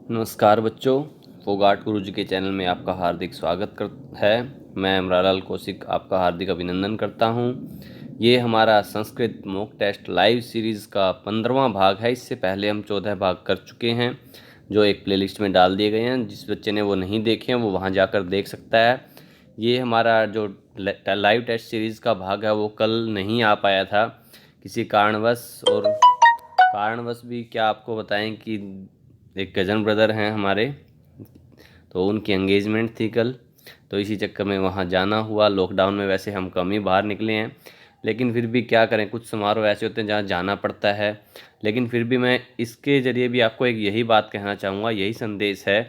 नमस्कार बच्चों, फोगाट गुरुजी के चैनल में आपका हार्दिक है। मैं इमरालाल कौशिक आपका हार्दिक अभिनंदन करता हूं। ये हमारा Sanskrit mock test live series का 15वां भाग है। इससे पहले हम 14 भाग कर चुके हैं, जो एक प्लेलिस्ट में डाल दिए गए हैं। जिस बच्चे ने वो नहीं देखे हैं वो वहां जाकर देख सकता है। ये हमारा जो लाइव टेस्ट सीरीज़ का भाग है वो कल नहीं आ पाया था किसी कारणवश। और कारणवश भी क्या आपको बताएं कि एक कज़न ब्रदर हैं हमारे, तो उनकी एंगेजमेंट थी कल, तो इसी चक्कर में वहाँ जाना हुआ। लॉकडाउन में वैसे हम कम ही बाहर निकले हैं, लेकिन फिर भी क्या करें, कुछ समारोह ऐसे होते हैं जहाँ जाना पड़ता है। लेकिन फिर भी मैं इसके ज़रिए भी आपको एक यही बात कहना चाहूँगा, यही संदेश है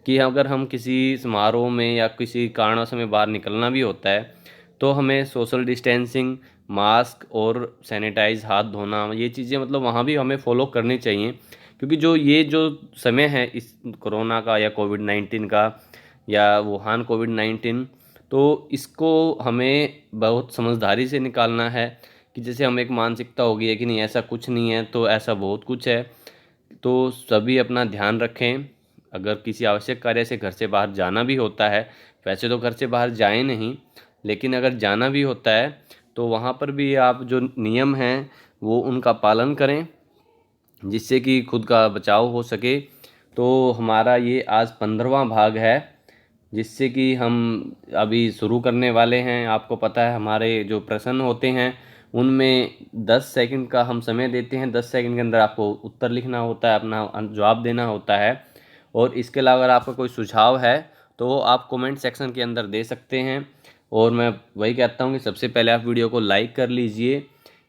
कि अगर हम किसी समारोह में या किसी कारणों में बाहर निकलना भी होता है तो हमें सोशल डिस्टेंसिंग, मास्क और सैनिटाइज हाथ धोना, ये चीज़ें मतलब वहाँ भी हमें फॉलो करनी चाहिए। क्योंकि जो समय है इस कोरोना का या कोविड-19 का या वुहान कोविड-19, तो इसको हमें बहुत समझदारी से निकालना है। कि जैसे हम एक मानसिकता हो गई है कि नहीं ऐसा कुछ नहीं है, तो ऐसा बहुत कुछ है। तो सभी अपना ध्यान रखें। अगर किसी आवश्यक कार्य से घर से बाहर जाना भी होता है, वैसे तो घर से बाहर जाएं नहीं, लेकिन अगर जाना भी होता है तो वहाँ पर भी आप जो नियम हैं वो उनका पालन करें, जिससे कि खुद का बचाव हो सके। तो हमारा ये आज 15वां भाग है, जिससे कि हम अभी शुरू करने वाले हैं। आपको पता है हमारे जो प्रश्न होते हैं उनमें 10 सेकंड का हम समय देते हैं। 10 सेकंड के अंदर आपको उत्तर लिखना होता है, अपना जवाब देना होता है। और इसके अलावा अगर आपका कोई सुझाव है तो वो आप कमेंट सेक्शन के अंदर दे सकते हैं। और मैं वही कहता हूँ कि सबसे पहले आप वीडियो को लाइक कर लीजिए,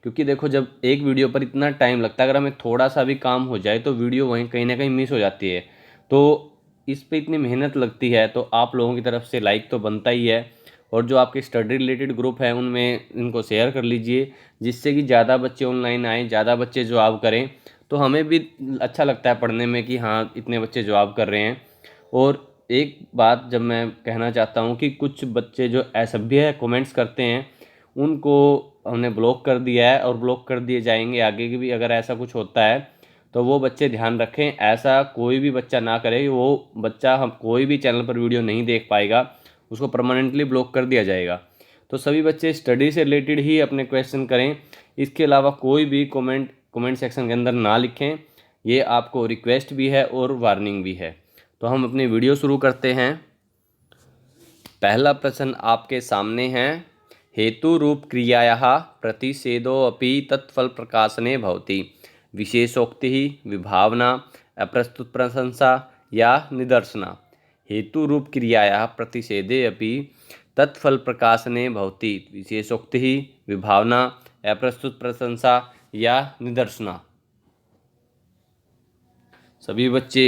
क्योंकि देखो जब एक वीडियो पर इतना टाइम लगता है, अगर हमें थोड़ा सा भी काम हो जाए तो वीडियो वहीं कहीं ना कहीं मिस हो जाती है। तो इस पे इतनी मेहनत लगती है, तो आप लोगों की तरफ से लाइक तो बनता ही है। और जो आपके स्टडी रिलेटेड ग्रुप है उनमें इनको शेयर कर लीजिए, जिससे कि ज़्यादा बच्चे ऑनलाइन आएँ, ज़्यादा बच्चे जवाब करें, तो हमें भी अच्छा लगता है पढ़ने में कि हाँ इतने बच्चे जवाब कर रहे हैं। और एक बात जब मैं कहना चाहता हूँ कि कुछ बच्चे जो असभ्य है कमेंट्स करते हैं, उनको हमने ब्लॉक कर दिया है और ब्लॉक कर दिए जाएंगे आगे की भी। अगर ऐसा कुछ होता है तो वो बच्चे ध्यान रखें, ऐसा कोई भी बच्चा ना करे। वो बच्चा हम कोई भी चैनल पर वीडियो नहीं देख पाएगा, उसको परमानेंटली ब्लॉक कर दिया जाएगा। तो सभी बच्चे स्टडी से रिलेटेड ही अपने क्वेश्चन करें। इसके अलावा कोई भी कमेंट सेक्शन के अंदर ना लिखें। ये आपको रिक्वेस्ट भी है और वार्निंग भी है। तो हम अपनी वीडियो शुरू करते हैं। पहला प्रश्न आपके सामने है। हेतु रूप क्रियायाः प्रतिषेधोऽपि तत्फल प्रकाशने भवति। विशेषोक्ति, विभावना, अप्रस्तुत प्रशंसा या निदर्शना। हेतु रूप क्रियायाः प्रतिषेधे अपि तत्फल प्रकाशने भवति। विशेषोक्ति, विभावना, अप्रस्तुत प्रशंसा या निदर्शना। सभी बच्चे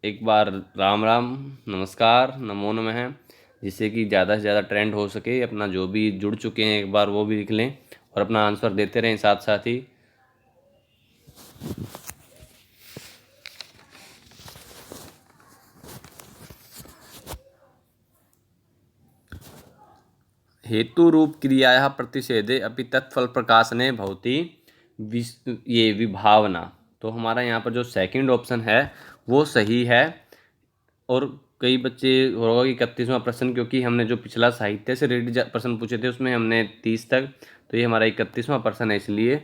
एक बार राम राम, नमस्कार, नमो नमः, जिससे कि ज़्यादा से ज़्यादा ट्रेंड हो सके। अपना जो भी जुड़ चुके हैं एक बार वो भी लिख लें और अपना आंसर देते रहें साथ साथ ही। हेतु रूप क्रियायाः प्रतिषेधे अपि तत्फल प्रकाशने भवति। ये विभावना। तो हमारा यहाँ पर जो सेकंड ऑप्शन है वो सही है। और कई बच्चे होगा कि 31वां प्रश्न, क्योंकि हमने जो पिछला साहित्य से रिलेटेड प्रश्न पूछे थे उसमें हमने 30 तक, तो ये हमारा 31वां प्रश्न है इसलिए।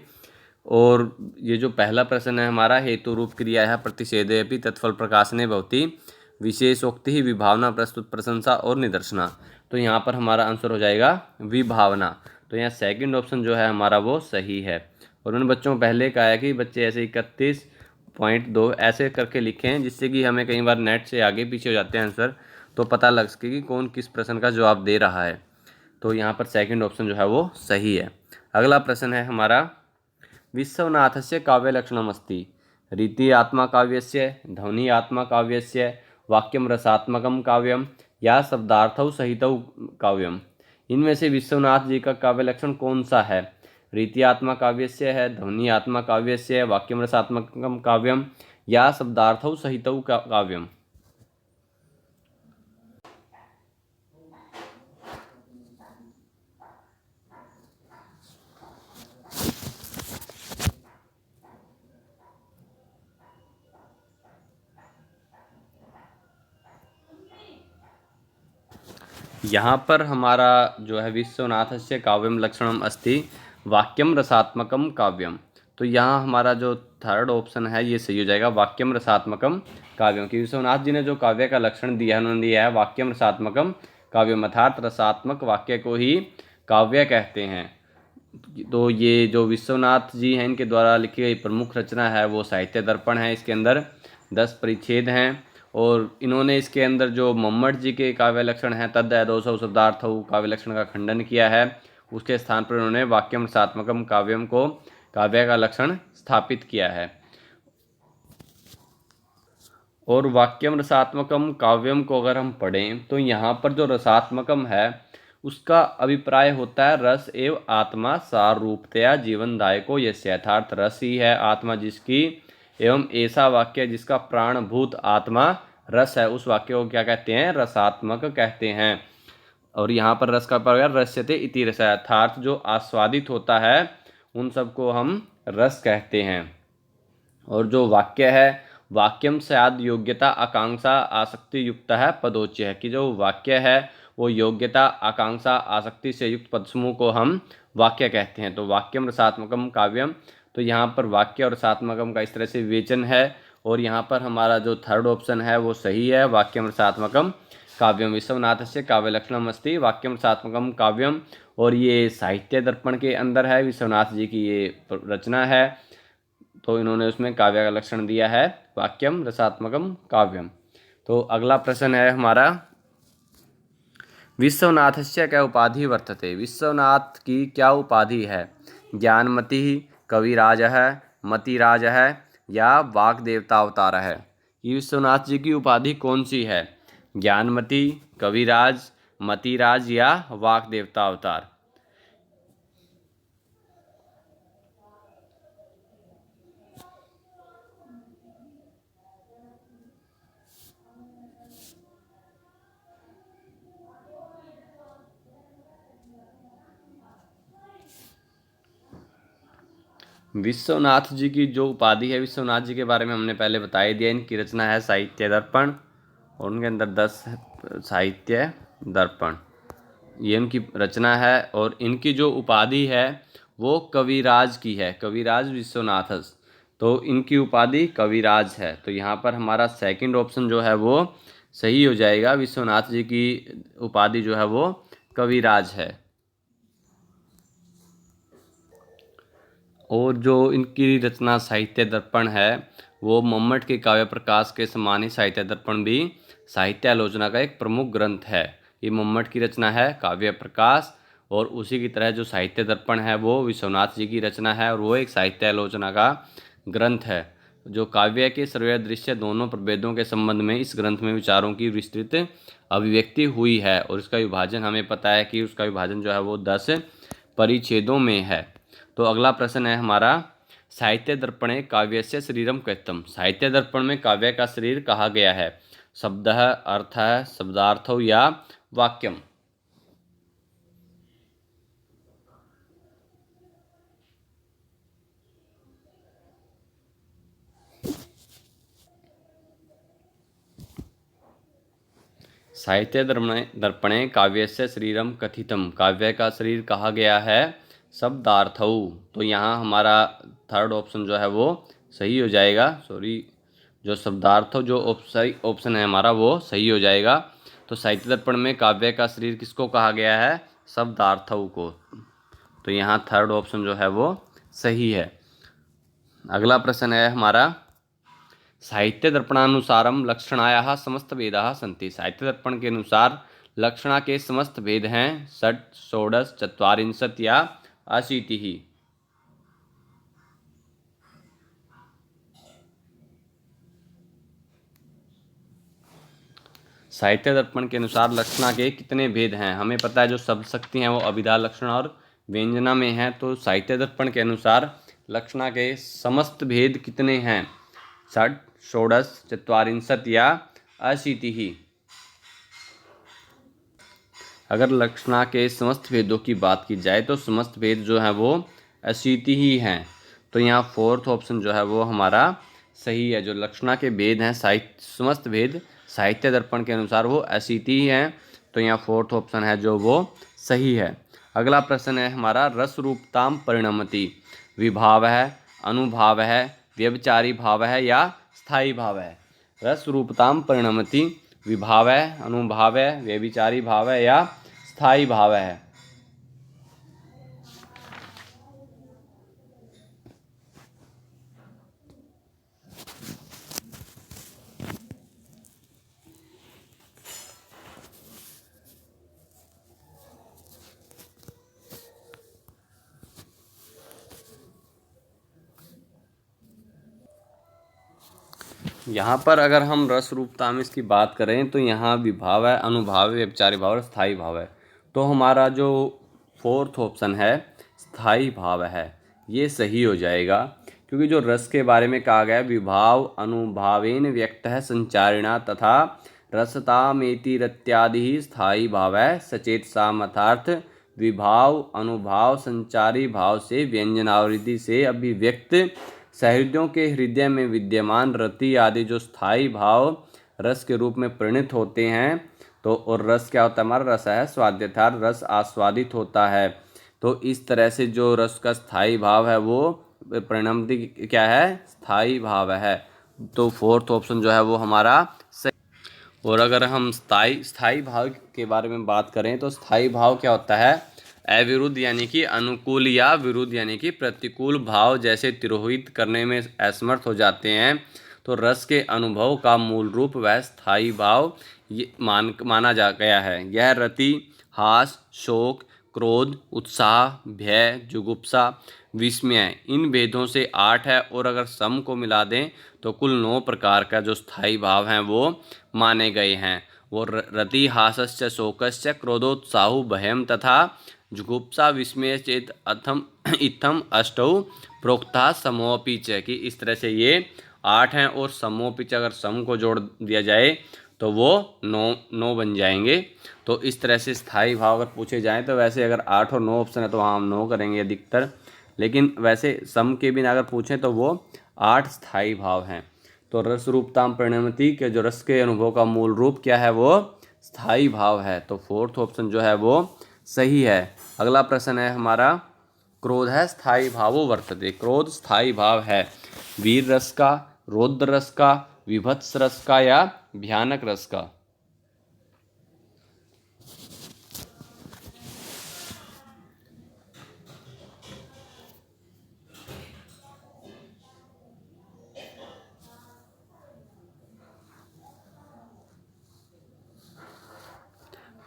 और ये जो पहला प्रश्न है हमारा, हेतु रूप क्रिया है प्रतिषेधे अपि तत्फल प्रकाशने भवति। विशेषोक्ति ही, विभावना, प्रस्तुत प्रशंसा और निदर्शना। तो यहाँ पर हमारा आंसर हो जाएगा विभावना। तो यहाँ सेकंड ऑप्शन जो है हमारा वो सही है। और उन बच्चों को पहले कहा है कि बच्चे ऐसे 31.2 ऐसे करके लिखें, जिससे कि हमें कई बार नेट से आगे पीछे हो जाते हैं आंसर, तो पता लग सके कि कौन किस प्रश्न का जवाब दे रहा है। तो यहाँ पर सेकंड ऑप्शन जो है वो सही है। अगला प्रश्न है हमारा। विश्वनाथस्य काव्यलक्षणमस्ति। रीति आत्मा काव्यस्य, ध्वनि आत्मा काव्यस्य, वाक्यम रसात्मकम काव्यम या शब्दार्थौ सहितौ काव्यम। इनमें से विश्वनाथ जी का काव्य लक्षण कौन सा है? रीति आत्मा काव्यस्य है, ध्वनि आत्मा काव्यस्य है, वाक्यम रसात्मकम काव्यम या शब्दार्थौ सहितौ काव्यम। यहाँ पर हमारा जो है विश्वनाथस्य काव्यम लक्षणम अस्ति वाक्यम रसात्मकम काव्यम। तो यहाँ हमारा जो थर्ड ऑप्शन है ये सही हो जाएगा, वाक्यम रसात्मकम काव्यम। कि विश्वनाथ जी ने जो काव्य का लक्षण दिया है उन्होंने दिया है वाक्यम रसात्मकम काव्यम, अर्थात रसात्मक वाक्य को ही काव्य कहते हैं। तो ये जो विश्वनाथ जी हैं इनके द्वारा लिखी गई प्रमुख रचना है वो साहित्य दर्पण है। इसके अंदर 10 परिच्छेद हैं और इन्होंने इसके अंदर जो मम्मट जी के काव्य लक्षण हैं तद दोषौ शब्दार्थौ काव्य लक्षण का खंडन किया है। उसके स्थान पर उन्होंने वाक्यम रसात्मकम काव्यम को काव्य का लक्षण स्थापित किया है। और वाक्यम रसात्मकम काव्यम को अगर हम पढ़ें तो यहाँ पर जो रसात्मकम है उसका अभिप्राय होता है रस एवं आत्मा सार रूपतया जीवनदायको यस्य, अर्थात रस ही है आत्मा जिसकी, एवं ऐसा वाक्य जिसका प्राणभूत आत्मा रस है उस वाक्य को क्या कहते हैं, रसात्मक कहते हैं। और यहाँ पर रस का प्रयोग रस्यते इति रस, अर्थात जो आस्वादित होता है उन सबको हम रस कहते हैं। और जो वाक्य है वाक्यम से आद योग्यता आकांक्षा आसक्ति युक्त है पदोच्य है, कि जो वाक्य है वो योग्यता आकांक्षा आसक्ति से युक्त पद समूह को हम वाक्य कहते हैं। तो वाक्यम रसात्मकम काव्यम, तो यहाँ पर वाक्य और रसात्मकम का इस तरह से विवेचन है। और यहाँ पर हमारा जो थर्ड ऑप्शन है वो सही है, वाक्यम रसात्मकम काव्यम। विश्वनाथस्य काव्य लक्षणम अस्ति वाक्यम रसात्मकम काव्यम। और ये साहित्य दर्पण के अंदर है, विश्वनाथ जी की ये रचना है तो इन्होंने उसमें काव्य का लक्षण दिया है वाक्यम रसात्मकम काव्यम। तो अगला प्रश्न है हमारा, विश्वनाथस्य क्या उपाधि वर्तते, विश्वनाथ की क्या उपाधि है। ज्ञानमति, कविराज है, मतिराज है या वाग देवता अवतार है। ये विश्वनाथ जी की उपाधि कौन सी है, ज्ञानमति, कविराज, मतिराज या वाग देवता अवतार। विश्वनाथ जी की जो उपाधि है, विश्वनाथ जी के बारे में हमने पहले बता ही दिया। इनकी रचना है साहित्य दर्पण और उनके अंदर 10 साहित्य दर्पण, ये इनकी रचना है। और इनकी जो उपाधि है वो कविराज की है, कविराज विश्वनाथस। तो इनकी उपाधि कविराज है। तो यहाँ पर हमारा सेकंड ऑप्शन जो है वो सही हो जाएगा, विश्वनाथ जी की उपाधि जो है वो कविराज है। और जो इनकी रचना साहित्य दर्पण है वो मम्मट के काव्य प्रकाश के समान ही साहित्य दर्पण भी साहित्य आलोचना का एक प्रमुख ग्रंथ है। ये मम्मट की रचना है काव्य प्रकाश, और उसी की तरह जो साहित्य दर्पण है वो विश्वनाथ जी की रचना है और वो एक साहित्य आलोचना का ग्रंथ है। जो काव्य के श्रव्य दृश्य दोनों प्रभेदों के संबंध में इस ग्रंथ में विचारों की विस्तृत अभिव्यक्ति हुई है। और इसका विभाजन हमें पता है कि उसका विभाजन जो है वो 10 परिच्छेदों में है। तो अगला प्रश्न है हमारा, साहित्य दर्पणे काव्यस्य शरीरम कथ्यम, साहित्य दर्पण में काव्य का शरीर कहा गया है। शब्दः, अर्थः, शब्दार्थौ या वाक्यम। साहित्य दर्पणे काव्यस्य शरीरम कथितम, काव्य का शरीर कहा गया है शब्दार्थौ। तो यहाँ हमारा थर्ड ऑप्शन जो है वो सही हो जाएगा, जो शब्दार्थौ जो ऑप्शन है हमारा वो सही हो जाएगा। तो साहित्य दर्पण में काव्य का शरीर किसको कहा गया है, शब्दार्थौ को। तो यहाँ थर्ड ऑप्शन जो है वो सही है। अगला प्रश्न है हमारा, साहित्य दर्पणानुसारम लक्षणायाः समस्त भेदाः सन्ति, साहित्य दर्पण के अनुसार लक्षणा के समस्त भेद हैं षट्, षोडश, चत्वारिंशत् या अशीतिः। साहित्य दर्पण के अनुसार लक्षणा के कितने भेद हैं, हमें पता है जो शब्द शक्ति हैं वो अभिधा लक्षण और व्यंजना में है। तो साहित्य दर्पण के अनुसार लक्षणा के समस्त भेद कितने हैं, षट्, षोडश, चत्वारिंशत् या अशीतिः। अगर लक्षणा के समस्त भेदों की बात की जाए तो समस्त भेद जो हैं वो अशीति ही हैं। तो यहाँ फोर्थ ऑप्शन जो है वो हमारा सही है। जो लक्षणा के भेद हैं समस्त भेद साहित्य दर्पण के अनुसार वो अशीति ही हैं। तो यहाँ फोर्थ ऑप्शन है जो वो सही है। अगला प्रश्न है हमारा, रस रूपताम परिणमति, विभाव है, अनुभाव है, व्यभिचारी भाव है या स्थायी भाव है। रस रूपताम परिणमति, विभाव है, अनुभाव है, व्यभिचारी भाव है या स्थायी भाव है। यहाँ पर अगर हम रस रूपतामिस की बात करें तो यहाँ विभाव है, अनुभाव है, व्यभिचारी भाव है, स्थायी भाव है। तो हमारा जो फोर्थ ऑप्शन है स्थायी भाव है, ये सही हो जाएगा, क्योंकि जो रस के बारे में कहा गया है, विभाव अनुभावेन व्यक्त है संचारिणा तथा रसतामेतिरत्यादि स्थायी भाव है सचेत सामर्थार्थ, विभाव अनुभाव संचारी भाव से व्यंजनावृत्ति से अभिव्यक्त सहृदयों के हृदय में विद्यमान रति आदि जो स्थायी भाव रस के रूप में परिणत होते हैं। तो और रस क्या होता है हमारा, रस है स्वाद्यथा, रस आस्वादित होता है। तो इस तरह से जो रस का स्थायी भाव है वो परिणमति क्या है, स्थायी भाव है। तो फोर्थ ऑप्शन जो है वो हमारा सही। और अगर हम स्थायी भाव के बारे में बात करें तो स्थायी भाव क्या होता है, अविरुद्ध यानी कि अनुकूल या विरुद्ध यानी कि प्रतिकूल भाव जैसे तिरोहित करने में असमर्थ हो जाते हैं। तो रस के अनुभव का मूल रूप वह स्थायी भाव ये माना जा गया है। यह रति, हास, शोक, क्रोध, उत्साह, भय, जुगुप्सा, विस्मय इन भेदों से 8 है, और अगर सम को मिला दें तो कुल 9 प्रकार का जो स्थायी भाव हैं वो माने गए हैं। वो रति, हासश्च, शोकश्च, क्रोधोत्साहु, भयम तथा जुगुप्सा, विस्मय चेत अथम इत्थम अष्टौ प्रोक्ता समोपि च, कि इस तरह से ये 8 हैं, और समोपि च अगर सम को जोड़ दिया जाए तो वो 9 बन जाएंगे। तो इस तरह से स्थायी भाव अगर पूछे जाएं तो वैसे अगर 8 और 9 ऑप्शन है तो वहाँ हम 9 करेंगे अधिकतर, लेकिन वैसे सम के बिना अगर पूछें तो वो 8 स्थायी भाव हैं। तो रस रूपताम परिणमति के जो रस के अनुभव का मूल रूप क्या है, वो स्थायी भाव है। तो फोर्थ ऑप्शन जो है वो सही है। अगला प्रश्न है हमारा, क्रोध है स्थायी भावो वर्तते, क्रोध स्थायी भाव है वीर रस का, रौद्र रस का, विभत्स रस का या भयानक रस का।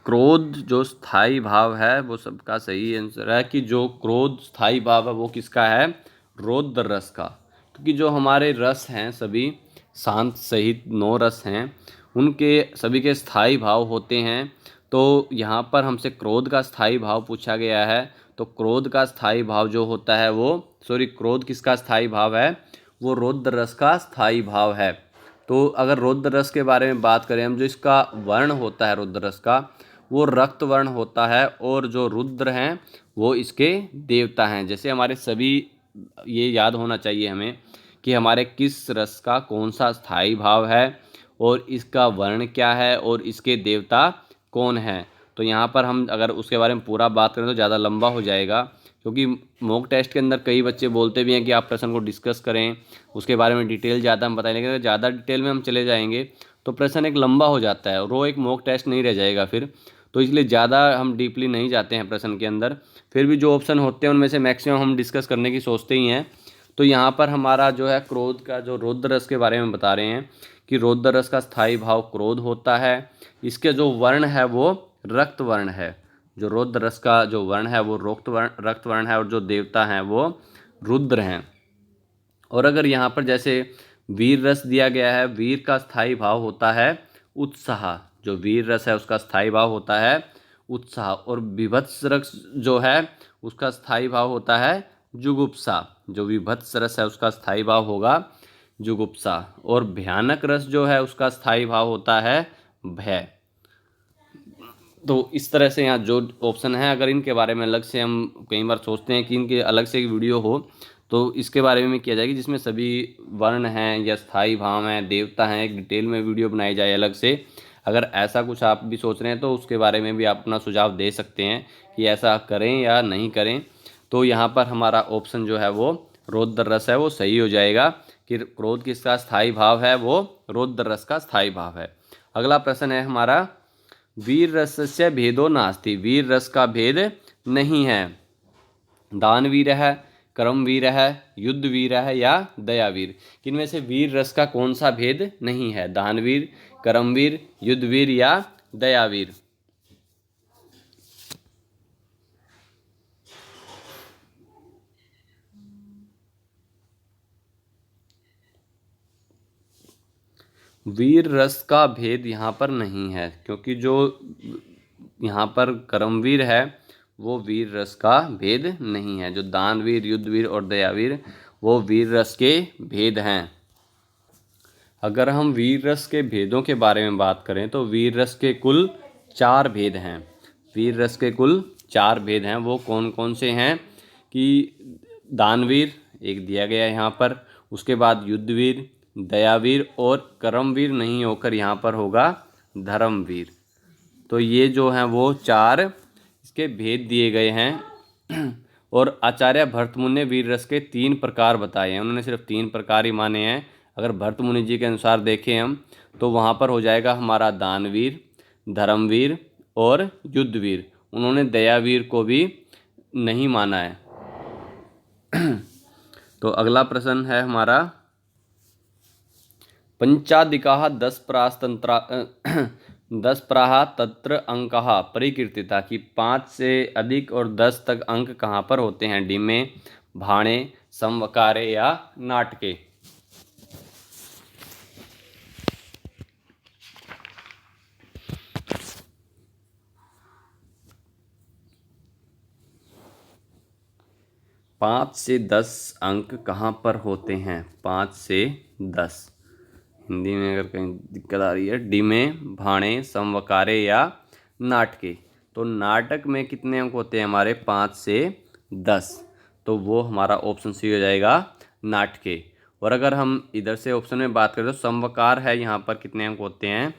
क्रोध जो स्थायी भाव है वो सबका सही आंसर है कि जो क्रोध स्थायी भाव है वो किसका है, रौद्र रस का। क्योंकि जो हमारे रस हैं सभी शांत सहित 9 रस हैं, उनके सभी के स्थायी भाव होते हैं। तो यहाँ पर हमसे क्रोध का स्थायी भाव पूछा गया है, तो क्रोध का स्थायी भाव जो होता है वो क्रोध किसका स्थायी भाव है, वो रौद्र रस का स्थायी भाव है। तो अगर रौद्र रस के बारे में बात करें हम, जो इसका वर्ण होता है रौद्र रस का वो रक्त वर्ण होता है, और जो रुद्र हैं वो इसके देवता हैं। जैसे हमारे सभी ये याद होना चाहिए हमें कि हमारे किस रस का कौन सा स्थायी भाव है और इसका वर्ण क्या है और इसके देवता कौन हैं। तो यहाँ पर हम अगर उसके बारे में पूरा बात करें तो ज़्यादा लंबा हो जाएगा, क्योंकि मॉक टेस्ट के अंदर कई बच्चे बोलते भी हैं कि आप प्रश्न को डिस्कस करें, उसके बारे में डिटेल ज़्यादा हम बताएं, लेकिन अगर ज़्यादा डिटेल में हम चले जाएंगे तो प्रश्न एक लंबा हो जाता है और वो एक मॉक टेस्ट नहीं रह जाएगा फिर। तो इसलिए ज़्यादा हम डीपली नहीं जाते हैं प्रश्न के अंदर। फिर भी जो ऑप्शन होते हैं उनमें से मैक्सिमम हम डिस्कस करने की सोचते ही हैं। तो यहाँ पर हमारा जो है क्रोध का जो रौद्र रस के बारे में बता रहे हैं कि रौद्र रस का स्थायी भाव क्रोध होता है। इसके जो वर्ण है वो रक्त वर्ण है। जो रौद्र रस का जो वर्ण है वो रक्त वर्ण है, और जो देवता हैं वो रुद्र हैं। और अगर यहाँ पर जैसे वीर रस दिया गया है, वीर का स्थायी भाव होता है उत्साह। जो वीर रस है उसका स्थायी भाव होता है उत्साह, और विभत्स रस जो है उसका स्थायी भाव होता है जुगुप्सा। जो विभत्स रस है उसका स्थायी भाव होगा जुगुप्सा, और भयानक रस जो है उसका स्थायी भाव होता है भय। तो इस तरह से यहाँ जो ऑप्शन है, अगर इनके बारे में अलग से हम कई बार सोचते हैं कि इनके अलग से एक वीडियो हो तो इसके बारे में किया जाएगी, जिसमें सभी वर्ण हैं या स्थायी भाव हैं, देवता हैं, एक डिटेल में वीडियो बनाई जाए अलग से। अगर ऐसा कुछ आप भी सोच रहे हैं तो उसके बारे में भी आप अपना सुझाव दे सकते हैं कि ऐसा करें या नहीं करें। तो यहाँ पर हमारा ऑप्शन जो है वो रौद्र रस है, वो सही हो जाएगा कि क्रोध किसका स्थायी भाव है, वो रौद्र रस का स्थायी भाव है। अगला प्रश्न है हमारा, वीर रसस्य भेदो नास्ति, वीर रस का भेद नहीं है। दानवीर है, कर्मवीर है, युद्ध वीर है या दयावीर। किनमें से वीर रस का कौन सा भेद नहीं है? दानवीर, कर्मवीर, युद्धवीर या दयावीर। वीर रस का भेद यहाँ पर नहीं है, क्योंकि जो यहाँ पर कर्मवीर है वो वीर रस का भेद नहीं है। जो दानवीर, युद्धवीर और दयावीर वो वीर रस के भेद हैं। अगर हम वीर रस के भेदों के बारे में बात करें तो वीर रस के कुल 4 भेद हैं। वीर रस के कुल 4 भेद हैं। वो कौन कौन से हैं कि दानवीर एक दिया गया है यहाँ पर, उसके बाद युद्धवीर, दयावीर और कर्मवीर नहीं होकर यहाँ पर होगा धर्मवीर। तो ये जो हैं वो 4 इसके भेद दिए गए हैं। और आचार्य भर्तमुनि ने वीर रस के 3 प्रकार बताए हैं। उन्होंने सिर्फ 3 प्रकार ही माने हैं। अगर भर्तमुनि जी के अनुसार देखें हम तो वहाँ पर हो जाएगा हमारा दानवीर, धर्मवीर और युद्धवीर। उन्होंने दयावीर को भी नहीं माना है। तो अगला प्रश्न है हमारा, पंचादिकाः 10 प्रास्तंत्रा 10 प्राह तत्र अंकः परिकीर्तिता, कि 5 से अधिक और 10 तक अंक कहाँ पर होते हैं? डिमे, भाणे, समवकारे या नाटके। पाँच से 10 अंक कहाँ पर होते हैं? 5 से 10। हिंदी में अगर कहीं दिक्कत आ रही है, डिमे, भाणे, समवकारे या नाटके। तो नाटक में कितने अंक होते हैं हमारे? 5 से 10। तो वो हमारा ऑप्शन सी हो जाएगा, नाटके। और अगर हम इधर से ऑप्शन में बात करें तो समवकार है, यहाँ पर कितने अंक होते हैं?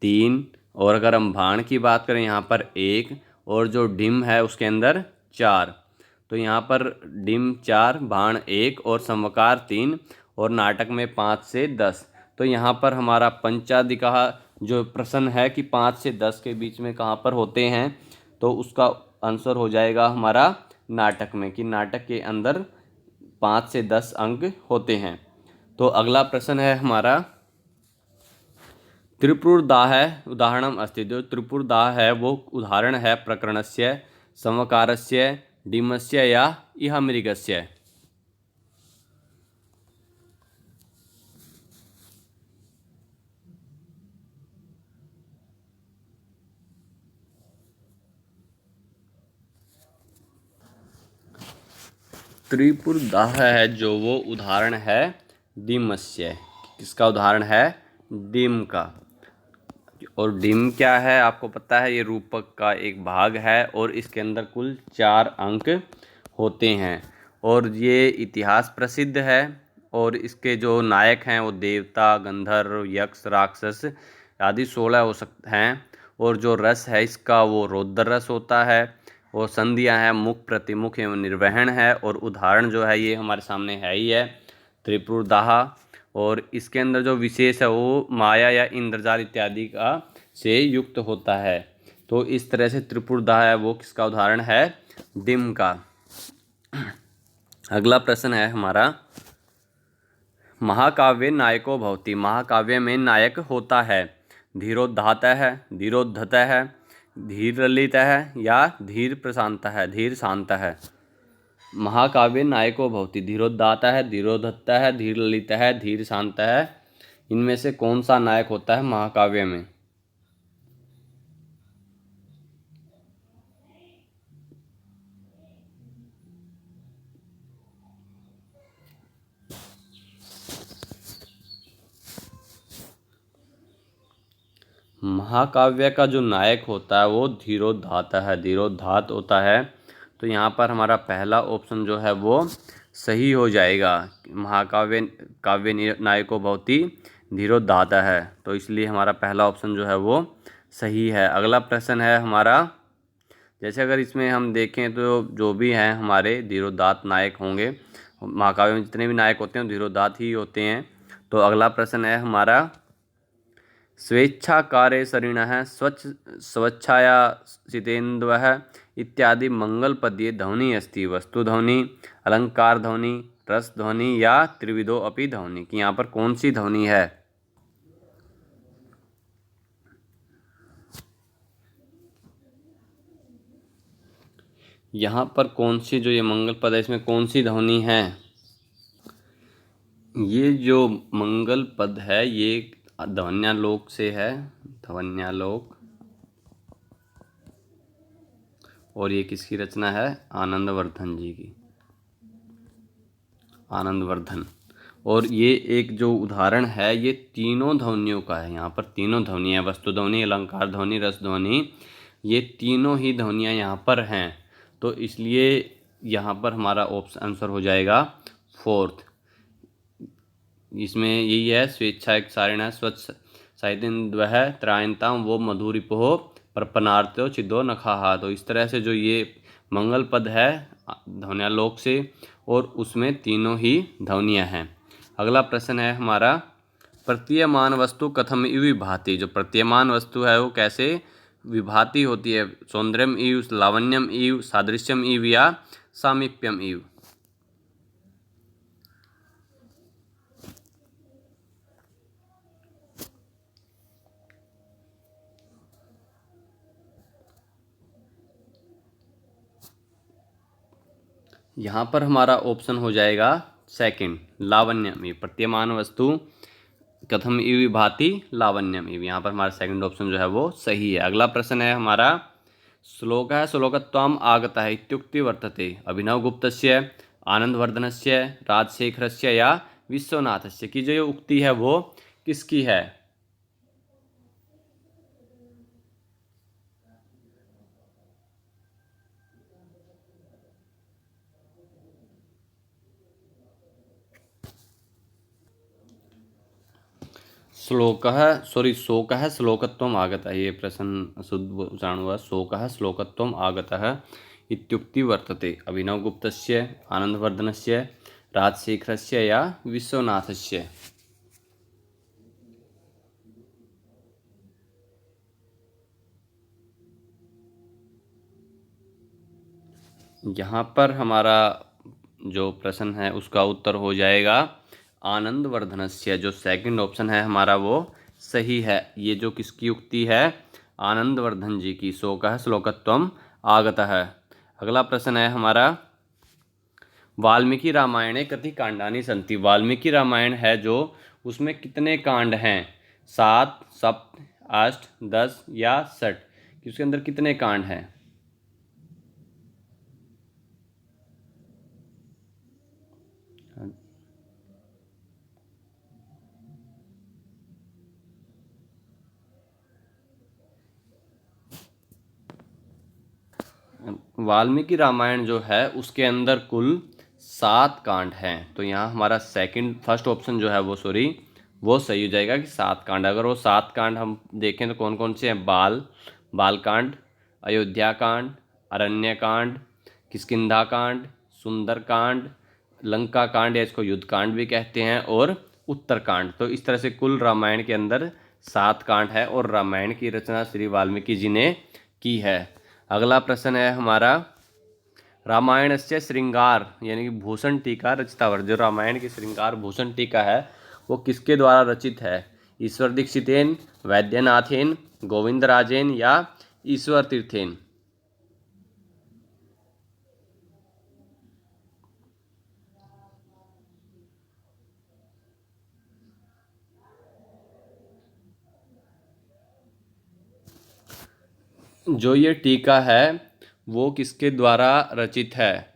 3। और अगर हम भाण की बात करें यहाँ पर 1, और जो डिम है उसके अंदर 4। तो यहाँ पर डिम 4, भाण 1 और समवकार 3 और नाटक में 5 से 10। तो यहाँ पर हमारा पंचादिकाः जो प्रश्न है कि 5 से 10 के बीच में कहाँ पर होते हैं, तो उसका आंसर हो जाएगा हमारा नाटक में, कि नाटक के अंदर 5 से 10 अंक होते हैं। तो अगला प्रश्न है हमारा, त्रिपुरदाह उदाहरणम अस्ति। जो त्रिपुरदाह है वो उदाहरण है प्रकरणस्य, समवकारस्य, डिमस्य या इहामृगस्य। त्रिपुरदाह है जो वो उदाहरण है डिमस्य। किसका उदाहरण है? डिम का। और डिम क्या है आपको पता है? ये रूपक का एक भाग है और इसके अंदर कुल 4 अंक होते हैं। और ये इतिहास प्रसिद्ध है। और इसके जो नायक हैं वो देवता, गंधर्व, यक्ष, राक्षस आदि 16 हो सकते हैं। और जो रस है इसका वो रौद्र रस होता है। और संधियां हैं मुख, प्रतिमुख एवं निर्वहन है। और उदाहरण जो है ये हमारे सामने है ही है, त्रिपुरदाह। और इसके अंदर जो विशेष है वो माया या इंद्रजाल इत्यादि का से युक्त होता है। तो इस तरह से त्रिपुरदाह है वो किसका उदाहरण है? डिम का। अगला प्रश्न है हमारा, महाकाव्य नायको भवति। महाकाव्य में नायक होता है धीरोदात्तः है, धीरोद्धतः है, धीर ललितः है या धीर प्रशांतः है, धीर शांतः है। महाकाव्य नायको भवति, धीरोदात्तः है, धीरोद्धतः है, धीर ललितः है, धीर शांतः है। इनमें से कौन सा नायक होता है महाकाव्य में? महाकाव्य का जो नायक होता है वो धीरोदात्त है, धीरोदात्त होता है। तो यहाँ पर हमारा पहला ऑप्शन जो है वो सही हो जाएगा। महाकाव्य काव्य नायको भवति धीरोदात्तः। तो इसलिए हमारा पहला ऑप्शन जो है वो सही है। अगला प्रश्न है हमारा, जैसे अगर इसमें हम देखें तो जो भी हैं हमारे धीरोदात्त नायक होंगे, महाकाव्य में जितने भी नायक होते हैं धीरोदात्त ही होते हैं। तो अगला प्रश्न है हमारा, स्वेच्छाकारे सरिणः स्वच्छाया सितेन्द्वः इत्यादि मंगल पद्ये ध्वनि अस्ति। वस्तु ध्वनि, अलंकार ध्वनि, रस ध्वनि या त्रिविधो अपि ध्वनि, कि यहाँ पर कौन सी ध्वनि है? यहाँ पर कौन सी जो ये मंगल पद है इसमें कौन सी ध्वनि है? ये जो मंगल पद है ये ध्वन्यालोक से है, ध्वन्यालोक। और ये किसकी रचना है? आनंदवर्धन जी की, आनंदवर्धन। और ये एक जो उदाहरण है ये तीनों ध्वनियों का है। यहाँ पर तीनों ध्वनियाँ, वस्तु ध्वनि, अलंकार ध्वनि, रस ध्वनि, ये तीनों ही ध्वनियाँ यहाँ पर हैं। तो इसलिए यहाँ पर हमारा ऑप्शन आंसर हो जाएगा फोर्थ। इसमें यही है, स्वेच्छाचारिण स्वच्छ साहित्यन्द्वः त्रायन्ताम वो मधुरिपोः प्रपन्नार्तो छिदो नखाहा। तो इस तरह से जो ये मंगल पद है ध्वन्यालोक से, और उसमें तीनों ही ध्वनियाँ हैं। अगला प्रश्न है हमारा, प्रतीयमान वस्तु कथम इव विभाति। जो प्रतीयमान वस्तु है वो कैसे विभाति होती है? सौंदर्यम इव, लावण्यम इव, सादृश्यम इव या सामीप्यम इव। यहाँ पर हमारा ऑप्शन हो जाएगा सेकंड, लावण्यम इव। प्रतीयमान वस्तु कथम इव विभाति लावण्यम इव, यहाँ पर हमारा सेकंड ऑप्शन जो है वो सही है। अगला प्रश्न है हमारा, श्लोकः श्लोकत्वम् आगतः इत्युक्ति वर्तते अभिनवगुप्तस्य, आनंदवर्धनस्य, राजशेखरस्य या विश्वनाथस्य, की जो ये उक्ति है वो किसकी है? शोकः श्लोकत्वम् आगतः, ये प्रश्न शुद्ध उच्चारण हुआ। शोकः श्लोकत्वम् आगतः इत्युक्ति वर्तते अभिनवगुप्तस्य, आनंदवर्धनस्य, राजशेखरस्य या विश्वनाथस्य। यहाँ पर हमारा जो प्रश्न है उसका उत्तर हो जाएगा आनंदवर्धनस्य। जो सेकंड ऑप्शन है हमारा वो सही है। ये जो किसकी उक्ति है? आनंदवर्धन जी की, शोकः श्लोकत्वम् आगतः। अगला प्रश्न है हमारा, वाल्मीकि रामायणे कति कांडानि सन्ति। वाल्मीकि रामायण है जो, उसमें कितने कांड हैं? 7, 7, 8, 10 या 60, कि उसके अंदर कितने कांड हैं? वाल्मीकि रामायण जो है उसके अंदर कुल 7 कांड हैं। तो यहाँ हमारा फर्स्ट ऑप्शन जो है वो वो सही हो जाएगा कि 7 कांड। अगर वो 7 कांड हम देखें तो कौन कौन से हैं? बालकांड, अयोध्या कांड, अरण्य कांड, किष्किंधा कांड, सुंदर कांड, लंका कांड या इसको युद्ध कांड भी कहते हैं, और उत्तरकांड। तो इस तरह से कुल रामायण के अंदर 7 कांड है और रामायण की रचना श्री वाल्मीकि जी ने की है। अगला प्रश्न है हमारा, रामायण से श्रृंगार यानी कि भूषण टीका रचितावर। जो रामायण की श्रृंगार भूषण टीका है वो किसके द्वारा रचित है? ईश्वर दीक्षितेन, वैद्यनाथेन, गोविंदराजेन या ईश्वर तीर्थेन। जो ये टीका है वो किसके द्वारा रचित है?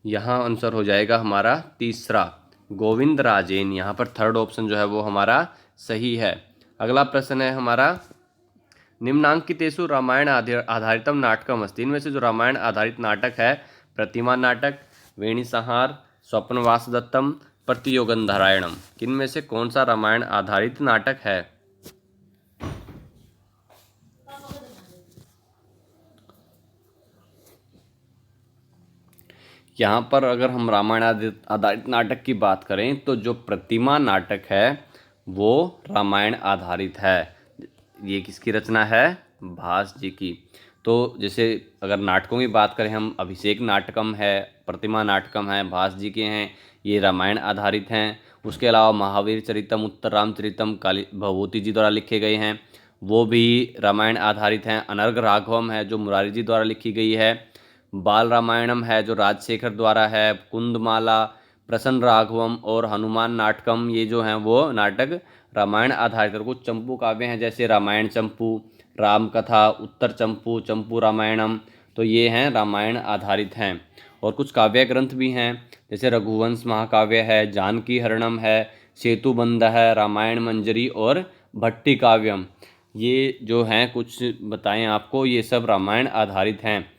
यहाँ आंसर हो जाएगा हमारा तीसरा, गोविंदराजेन। यहाँ पर थर्ड ऑप्शन जो है वो हमारा सही है। अगला प्रश्न है हमारा, निम्नांकितेषु रामायण आधारितम नाटकम अस्ति। इनमें से जो रामायण आधारित नाटक है, प्रतिमा नाटक, वेणी संहार, स्वप्नवासदत्तम, प्रतियोगंधरायणम। किनमें से कौन सा रामायण आधारित नाटक है? यहाँ पर अगर हम रामायण आधारित नाटक की बात करें तो जो प्रतिमा नाटक है वो रामायण आधारित है। ये किसकी रचना है? भास जी की। तो जैसे अगर नाटकों की बात करें हम, अभिषेक नाटकम है, प्रतिमा नाटकम है, भास जी के हैं, ये रामायण आधारित हैं। उसके अलावा महावीर चरितम, उत्तर रामचरितम काली भभूति जी द्वारा लिखे गए हैं, वो भी रामायण आधारित हैं। अनर्घ राघवम है जो मुरारी जी द्वारा लिखी गई है। बाल रामायणम है जो राजशेखर द्वारा है। कुंदमाला, प्रसन्न राघवम और हनुमान नाटकम, ये जो हैं वो नाटक रामायण आधारित। और कुछ चंपू काव्य हैं जैसे रामायण चंपू, राम कथा, उत्तर चंपू, चंपू रामायणम, तो ये हैं रामायण आधारित हैं। और कुछ काव्य ग्रंथ भी हैं जैसे रघुवंश महाकाव्य है, जानकी हरणम है, सेतुबंध है, रामायण मंजरी और भट्टी काव्यम, ये जो हैं कुछ बताएं आपको, ये सब रामायण आधारित हैं।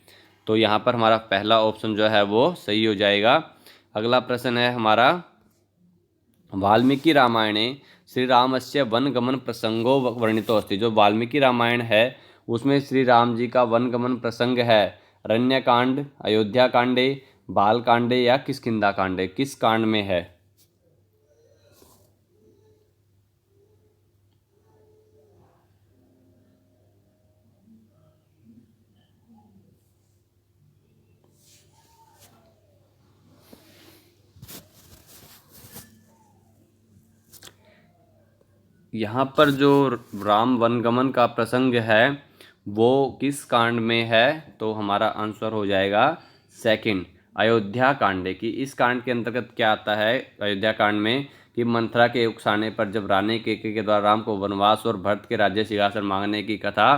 तो यहाँ पर हमारा पहला ऑप्शन जो है वो सही हो जाएगा। अगला प्रश्न है हमारा, वाल्मीकि रामायणे श्री रामस्य वनगमन प्रसंगो वर्णितो अस्ति। जो वाल्मीकि रामायण है उसमें श्री राम जी का वनगमन प्रसंग है अरण्यकांड, अयोध्या कांडे, बाल कांडे या किष्किंधा कांडे, किस कांड में है? यहाँ पर जो राम वनगमन का प्रसंग है वो किस कांड में है? तो हमारा आंसर हो जाएगा सेकंड, अयोध्या कांडे की। इस कांड के अंतर्गत क्या आता है अयोध्या कांड में कि मंथरा के उकसाने पर जब रानी केकई के द्वारा राम को वनवास और भरत के राज्य सिंहासन मांगने की कथा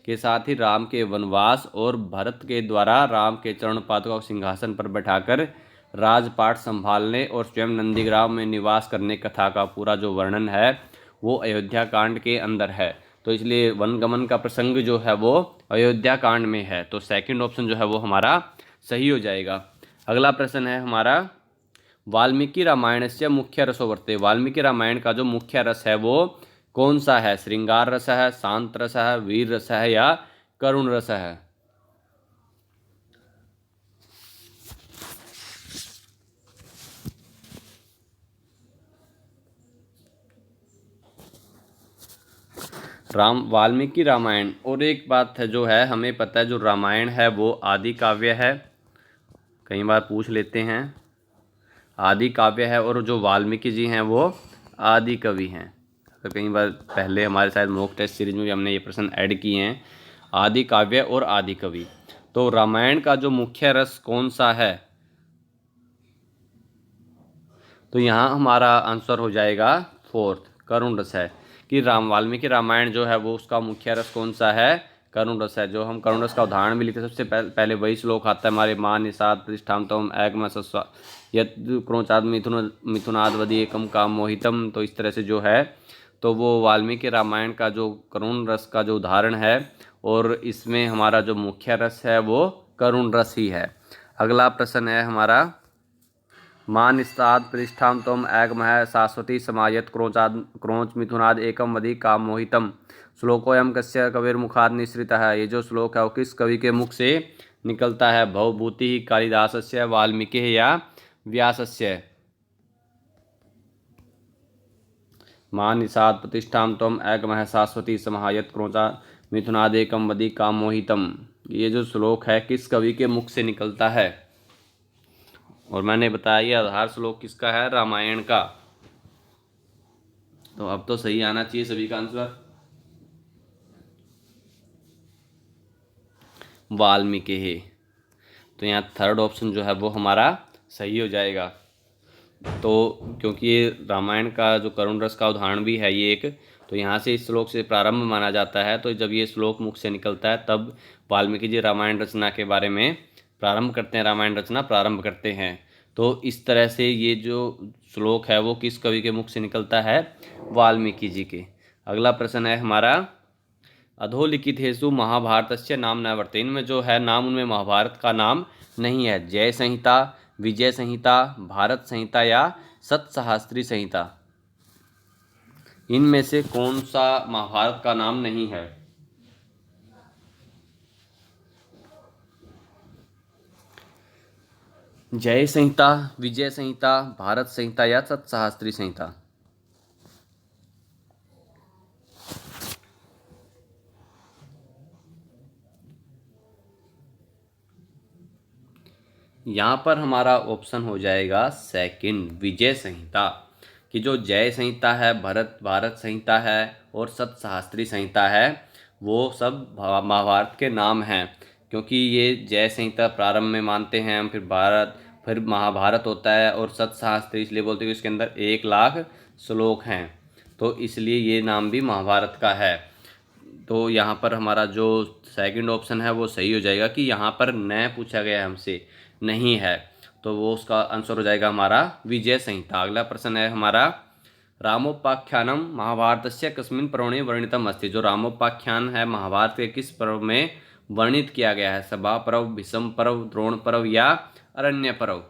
के साथ ही राम के वनवास और भरत के द्वारा राम के चरण पादुका को सिंहासन पर बैठाकर राजपाट संभालने और स्वयं नंदीग्राम में निवास करने कथा का पूरा जो वर्णन है वो अयोध्या कांड के अंदर है। तो इसलिए वनगमन का प्रसंग जो है वो अयोध्या कांड में है। तो सेकंड ऑप्शन जो है वो हमारा सही हो जाएगा। अगला प्रश्न है हमारा, वाल्मीकि रामायण से मुख्य रसो वर्ते। वाल्मीकि रामायण का जो मुख्य रस है वो कौन सा है? श्रृंगार रस है, शांत रस है, वीर रस है या करुण रस है? वाल्मीकि रामायण, और एक बात है जो है हमें पता है, जो रामायण है वो आदि काव्य है, कई बार पूछ लेते हैं, आदि काव्य है, और जो वाल्मीकि जी हैं वो आदि कवि हैं। तो कई बार पहले हमारे शायद मॉक टेस्ट सीरीज में भी हमने ये प्रश्न ऐड किए हैं, आदि काव्य और आदि कवि। तो रामायण का जो मुख्य रस कौन सा है? तो यहाँ हमारा आंसर हो जाएगा फोर्थ, करुण रस है। कि वाल्मीकि रामायण जो है वो उसका मुख्य रस कौन सा है? करुण रस है। जो हम करुण रस का उदाहरण भी लिखते हैं सबसे पहले वही श्लोक आता है हमारे, मा निषाद प्रतिष्ठाम तम ऐगम सस्वा यत् क्रोचाद मिथुनादवदि एकम काम मोहितम। तो इस तरह से जो है तो वो वाल्मीकि रामायण का जो करुण रस का जो उदाहरण है, और इसमें हमारा जो मुख्य रस है वो करुण रस ही है। अगला प्रश्न है हमारा, मा निस्ताद प्रतिष्ठां त्वम् ऐगमः शाश्वती समायत क्रोच मिथुनाद एकम वदि काम मोहितम। श्लोकोयम कस्य कविर्मुखाद निःसृतः। ये जो श्लोक है वो किस कवि के मुख से निकलता है? भवभूति कालिदासस्य, वाल्मीकि या व्यासस्य? मा निषाद प्रतिष्ठां त्वम् ऐगमः शाश्वती समायत क्रोचा मिथुनादेकम वदि काम मोहितम। ये जो श्लोक है किस कवि के मुख से निकलता है? और मैंने बताया ये आधार श्लोक किसका है? रामायण का। तो अब तो सही आना चाहिए सभी का आंसर। वाल्मीकि है। तो यहाँ थर्ड ऑप्शन जो है वो हमारा सही हो जाएगा। तो क्योंकि ये रामायण का जो करुण रस का उदाहरण भी है ये एक, तो यहाँ से इस श्लोक से प्रारंभ माना जाता है। तो जब ये श्लोक मुख से निकलता है तब वाल्मीकि जी रामायण रचना के बारे में प्रारंभ करते हैं, रामायण रचना प्रारंभ करते हैं। तो इस तरह से ये जो श्लोक है वो किस कवि के मुख से निकलता है? वाल्मीकि जी के। अगला प्रश्न है हमारा, अधोलिखितेषु महाभारतस्य नाम न वर्तते। इनमें जो है नाम उनमें महाभारत का नाम नहीं है। जय संहिता, विजय संहिता, भारत संहिता या सतसहस्त्री संहिता। इनमें से कौन सा महाभारत का नाम नहीं है? जय संहिता, विजय संहिता, भारत संहिता या सतसहस्त्री संहिता? यहाँ पर हमारा ऑप्शन हो जाएगा सेकंड, विजय संहिता। कि जो जय संहिता है, भारत संहिता है और सतसहस्त्री संहिता है, वो सब महाभारत के नाम हैं। क्योंकि ये जय संहिता प्रारंभ में मानते हैं हम, फिर महाभारत होता है, और सतसहस्त्री इसलिए बोलते हैं कि इसके अंदर 1,00,000 श्लोक हैं, तो इसलिए ये नाम भी महाभारत का है। तो यहाँ पर हमारा जो सेकंड ऑप्शन है वो सही हो जाएगा कि यहाँ पर न पूछा गया हमसे, नहीं है, तो वो उसका आंसर हो जाएगा हमारा विजय संहिता। अगला प्रश्न है हमारा, रामोपाख्यानम महाभारतस्य कस्मिन् पर्वणि वर्णितम अस्ति। जो रामोपाख्यान है महाभारत के किस पर्व में वर्णित किया गया है? सभा पर्व, भीष्म पर्व, द्रोण पर्व या अरण्य पर्व?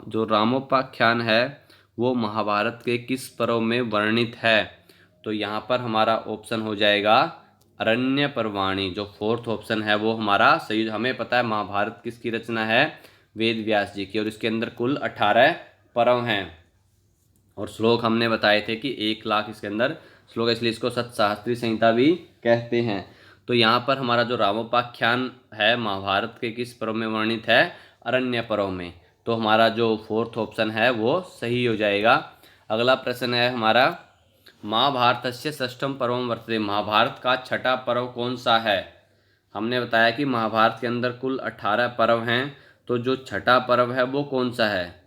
जो रामोपाख्यान है वो महाभारत के किस पर्व में वर्णित है? तो यहाँ पर हमारा ऑप्शन हो जाएगा अरण्य पर्वाणि। जो फोर्थ ऑप्शन है वो हमारा सही। हमें पता है महाभारत किसकी रचना है? वेद व्यास जी की, और इसके अंदर कुल 18 पर्व हैं, और श्लोक हमने बताए थे कि 1,00,000 इसके अंदर श्लोक, इसलिए इसको सतसहस्त्री संहिता भी कहते हैं। तो यहाँ पर हमारा जो रामोपाख्यान है महाभारत के किस पर्व में वर्णित है? अरण्य पर्व में। तो हमारा जो फोर्थ ऑप्शन है वो सही हो जाएगा। अगला प्रश्न है हमारा, महाभारतस्य षष्ठम पर्वम वर्तते। महाभारत का छठा पर्व कौन सा है? हमने बताया कि महाभारत के अंदर कुल 18 पर्व हैं, तो जो छठा पर्व है वो कौन सा है?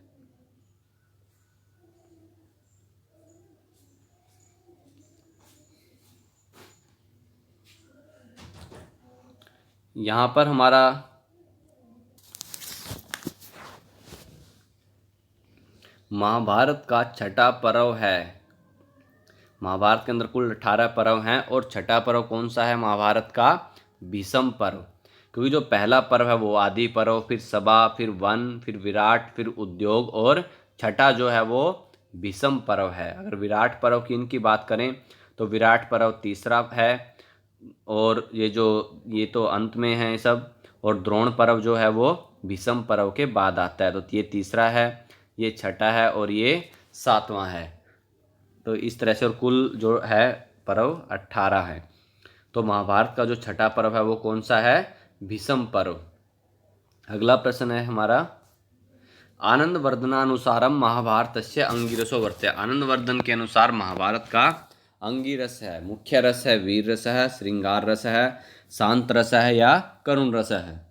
यहाँ पर हमारा महाभारत का छठा पर्व है। महाभारत के अंदर कुल 18 पर्व हैं, और छठा पर्व कौन सा है महाभारत का? भीष्म पर्व। क्योंकि जो पहला पर्व है वो आदि पर्व, फिर सभा, फिर वन, फिर विराट, फिर उद्योग, और छठा जो है वो भीष्म पर्व है। अगर विराट पर्व की इनकी बात करें तो विराट पर्व तीसरा है, और ये तो अंत में है सब, और द्रोण पर्व जो है वो भीष्म पर्व के बाद आता है, तो ये तीसरा है, ये छठा है, और ये 7वां है। तो इस तरह से, और कुल जो है पर्व 18 है। तो महाभारत का जो छठा पर्व है वो कौन सा है? भीष्म पर्व। अगला प्रश्न है हमारा, आनंद वर्धनानुसारम महाभारतस्य अंगिरसो वर्तते। आनंद वर्धन के अनुसार महाभारत का अंगिरस है, मुख्य रस है, वीर रस है, श्रृंगार रस है, शांत रस है या करुण रस है?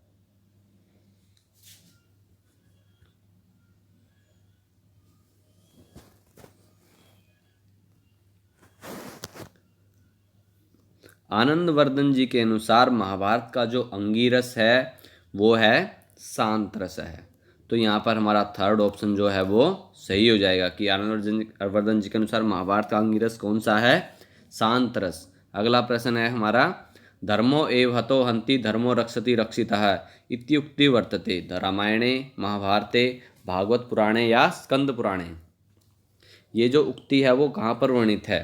आनंद वर्धन जी के अनुसार महाभारत का जो अंगिरस है वो है शांत रस है। तो यहाँ पर हमारा थर्ड ऑप्शन जो है वो सही हो जाएगा कि आनंद वर्धन जी के अनुसार महाभारत का अंगिरस कौन सा है? शांत रस। अगला प्रश्न है हमारा, धर्मो एव हतो हन्ति धर्मो रक्षति रक्षितः इत्युक्ति वर्तते। रामायणे, महाभारते, भागवत पुराणे या स्कंद पुराणे? ये जो उक्ति है वो कहाँ पर वर्णित है?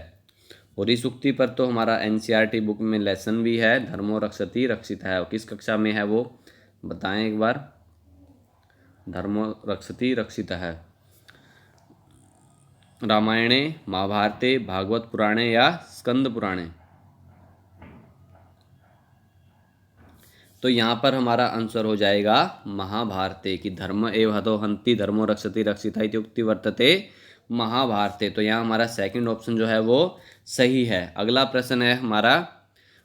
और इस उक्ति पर तो हमारा एनसीईआरटी बुक में लेसन भी है, धर्मो रक्षति रक्षित है। और किस कक्षा में है वो बताएं एक बार? धर्मो रक्षति रक्षित है रामायणे, महाभारते, भागवत पुराणे या स्कंद पुराणे? तो यहाँ पर हमारा आंसर हो जाएगा महाभारते, कि धर्म एव हतो हन्ति धर्मो रक्षति रक्षिता इत्युक्ति वर्तते महाभारते। तो यहाँ हमारा सेकंड ऑप्शन जो है वो सही है। अगला प्रश्न है हमारा,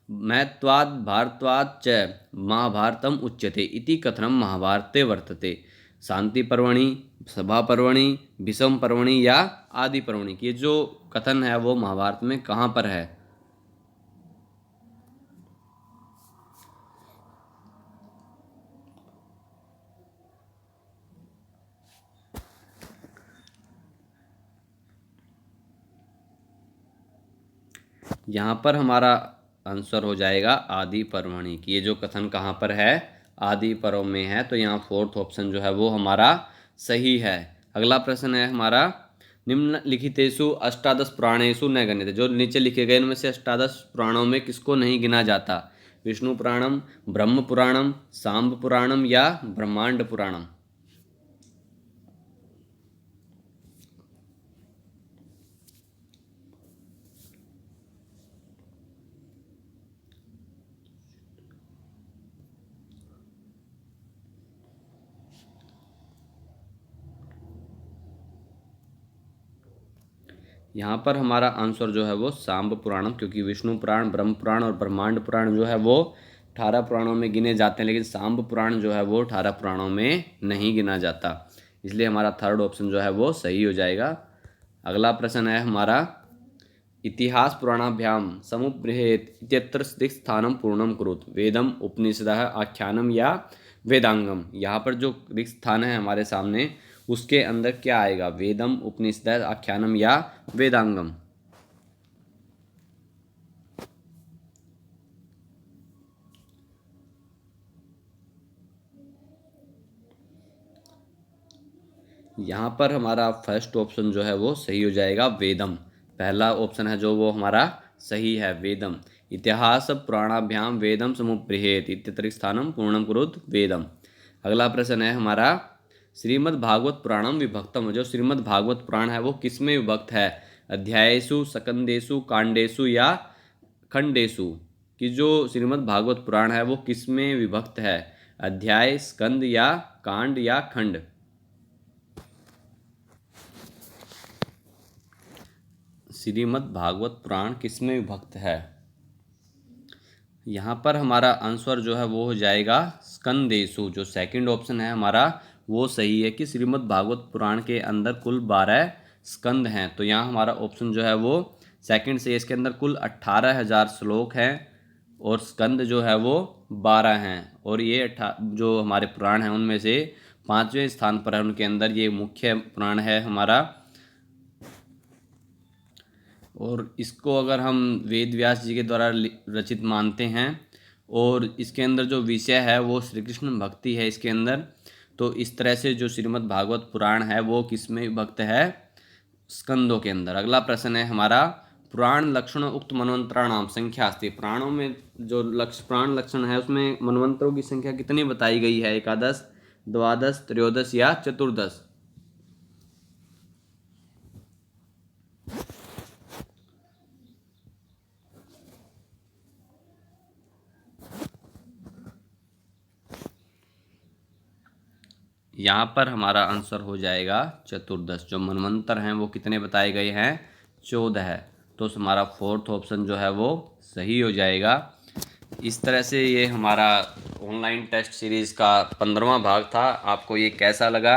महत्वाद भारतवाद च महाभारतम उच्यते इति कथनम महाभारते वर्तते। शांति पर्वणि, सभा पर्वणि, भीष्म पर्वणि या आदि पर्वणि? ये जो कथन है वो महाभारत में कहाँ पर है? यहाँ पर हमारा आंसर हो जाएगा आदि पर्वणि की। ये जो कथन कहाँ पर है, आदि पर्व में है, तो यहाँ फोर्थ ऑप्शन जो है वो हमारा सही है। अगला प्रश्न है हमारा, निम्नलिखितेषु अष्टादश पुराणेषु न गण्यते। जो नीचे लिखे गए इनमें से अष्टादश पुराणों में किसको नहीं गिना जाता? विष्णु पुराणम, ब्रह्म पुराणम, सांब पुराणम या ब्रह्मांड पुराणम। यहाँ पर हमारा आंसर जो है वो सांब पुराणम, क्योंकि विष्णु पुराण, ब्रह्म पुराण और ब्रह्मांड पुराण जो है वो 18 पुराणों में गिने जाते हैं, लेकिन सांब पुराण जो है वो 18 पुराणों में नहीं गिना जाता। इसलिए हमारा थर्ड ऑप्शन जो है वो सही हो जाएगा। अगला प्रश्न है हमारा, इतिहास पुराणाभ्याम समुपबृहेत इत्यत्र स्थानम पूर्णम कुरुत। वेदम, उपनिषदः, आख्यानम या वेदांगम। यहाँ पर जो रिक्त स्थान है हमारे सामने, उसके अंदर क्या आएगा? वेदम, उपनिषद, आख्यानम या वेदांगम। यहाँ पर हमारा फर्स्ट ऑप्शन जो है वो सही हो जाएगा, वेदम। पहला ऑप्शन है जो वो हमारा सही है, वेदम। इतिहास पुराणाभ्याम वेदम समुपबृहेत इत्यत्र स्थानम पूर्णम कुरुत वेदम। अगला प्रश्न है हमारा, श्रीमद् भागवत पुराणम विभक्तम। जो श्रीमद् भागवत पुराण है वो किसमें विभक्त है? अध्यायेषु, सकंदेषु, कांडेषु या खंडेषु। कि जो श्रीमद् भागवत पुराण है वो किसमें विभक्त है? अध्याय, स्कंद या कांड या खंड। श्रीमद् भागवत पुराण किसमें विभक्त है? यहाँ पर हमारा आंसर जो है वो हो जाएगा स्कंदेशु। जो सेकंड ऑप्शन है हमारा वो सही है कि श्रीमद् भागवत पुराण के अंदर कुल 12 स्कंद हैं। तो यहाँ हमारा ऑप्शन जो है वो सेकंड से, इसके अंदर कुल 18,000 श्लोक हैं और स्कंद जो है वो 12 हैं। और ये जो हमारे पुराण हैं उनमें से 5वें स्थान पर है, उनके अंदर ये मुख्य पुराण है हमारा। और इसको अगर हम वेद व्यास जी के द्वारा रचित मानते हैं, और इसके अंदर जो विषय है वो श्री कृष्ण भक्ति है इसके अंदर। तो इस तरह से जो श्रीमद् भागवत पुराण है वो किसमें विभक्त है? स्कंदों के अंदर। अगला प्रश्न है हमारा, पुराण लक्षण उक्त मनवंतराणाम संख्या अस्ति। पुराणों में जो प्राण लक्षण है उसमें मनवंतरों की संख्या कितनी बताई गई है? एकादश, द्वादश, त्रयोदश या चतुर्दश। यहाँ पर हमारा आंसर हो जाएगा चतुर्दश। जो मनवंतर हैं वो कितने बताए गए हैं? 14 है। तो हमारा फोर्थ ऑप्शन जो है वो सही हो जाएगा। इस तरह से ये हमारा ऑनलाइन टेस्ट सीरीज़ का 15वां भाग था। आपको ये कैसा लगा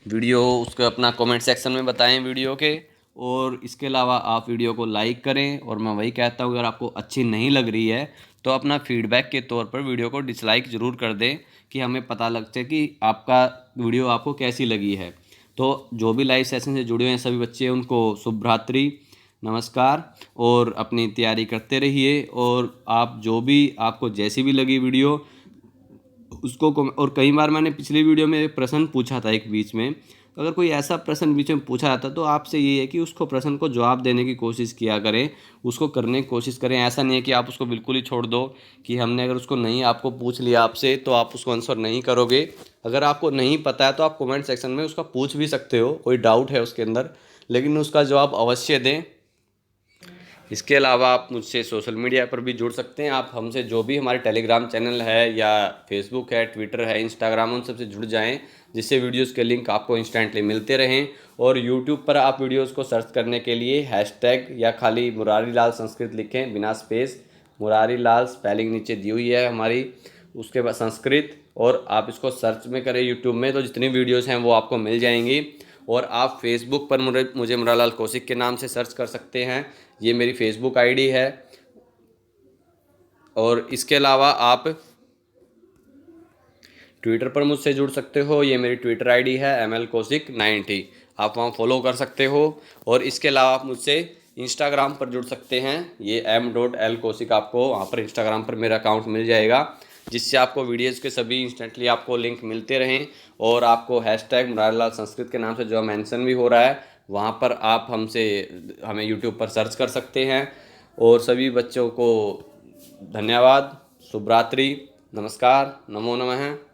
वीडियो, उसको अपना कमेंट सेक्शन में बताएं वीडियो के। और इसके अलावा आप वीडियो को लाइक करें। और मैं वही कहता हूँ, अगर आपको अच्छी नहीं लग रही है तो अपना फीडबैक के तौर पर वीडियो को डिसलाइक ज़रूर कर दें, कि हमें पता लग सके कि आपका वीडियो आपको कैसी लगी है। तो जो भी लाइव सेशन से जुड़े हुए हैं सभी बच्चे, उनको शुभ रात्रि, नमस्कार। और अपनी तैयारी करते रहिए। और आप जो भी आपको जैसी भी लगी वीडियो उसको और कई बार मैंने पिछली वीडियो में एक प्रश्न पूछा था एक बीच में, तो अगर कोई ऐसा प्रश्न बीच में पूछा जाता तो आपसे ये है कि उसको प्रश्न को जवाब देने की कोशिश किया करें, उसको करने की कोशिश करें। ऐसा नहीं है कि आप उसको बिल्कुल ही छोड़ दो, कि हमने अगर उसको नहीं आपको पूछ लिया आपसे तो आप उसको आंसर नहीं करोगे। अगर आपको नहीं पता है तो आप कमेंट सेक्शन में उसका पूछ भी सकते हो, कोई डाउट है उसके अंदर, लेकिन उसका जवाब अवश्य दें। इसके अलावा आप मुझसे सोशल मीडिया पर भी जुड़ सकते हैं। आप हमसे जो भी हमारे टेलीग्राम चैनल है या फेसबुक है, ट्विटर है, इंस्टाग्राम, उन सबसे जुड़ जाएं, जिससे वीडियोस के लिंक आपको इंस्टेंटली मिलते रहें। और यूट्यूब पर आप वीडियोस को सर्च करने के लिए हैशटैग या खाली मुरारी लाल संस्कृत लिखें बिना स्पेस। मुरारी लाल स्पेलिंग नीचे दी हुई है हमारी, उसके बाद संस्कृत, और आप इसको सर्च में करें यूट्यूब में तो जितनी वीडियोज़ हैं वो आपको मिल जाएंगी। और आप फेसबुक पर मुझे मुरारीलाल कौशिक के नाम से सर्च कर सकते हैं, ये मेरी फेसबुक आईडी है। और इसके अलावा आप ट्विटर पर मुझसे जुड़ सकते हो, ये मेरी ट्विटर आईडी है ML Kaushik 90। आप वहाँ फॉलो कर सकते हो। और इसके अलावा आप मुझसे इंस्टाग्राम पर जुड़ सकते हैं। ये m.l कौशिक, आपको वहाँ पर इंस्टाग्राम पर मेरा अकाउंट मिल जाएगा, जिससे आपको वीडियोज़ के सभी इंस्टेंटली आपको लिंक मिलते रहें। और आपको हैशटैग मुरारीलाल संस्कृत के नाम से जो मेंशन भी हो रहा है, वहाँ पर आप हमें यूट्यूब पर सर्च कर सकते हैं। और सभी बच्चों को धन्यवाद, शुभ रात्रि, नमस्कार, नमो नमः।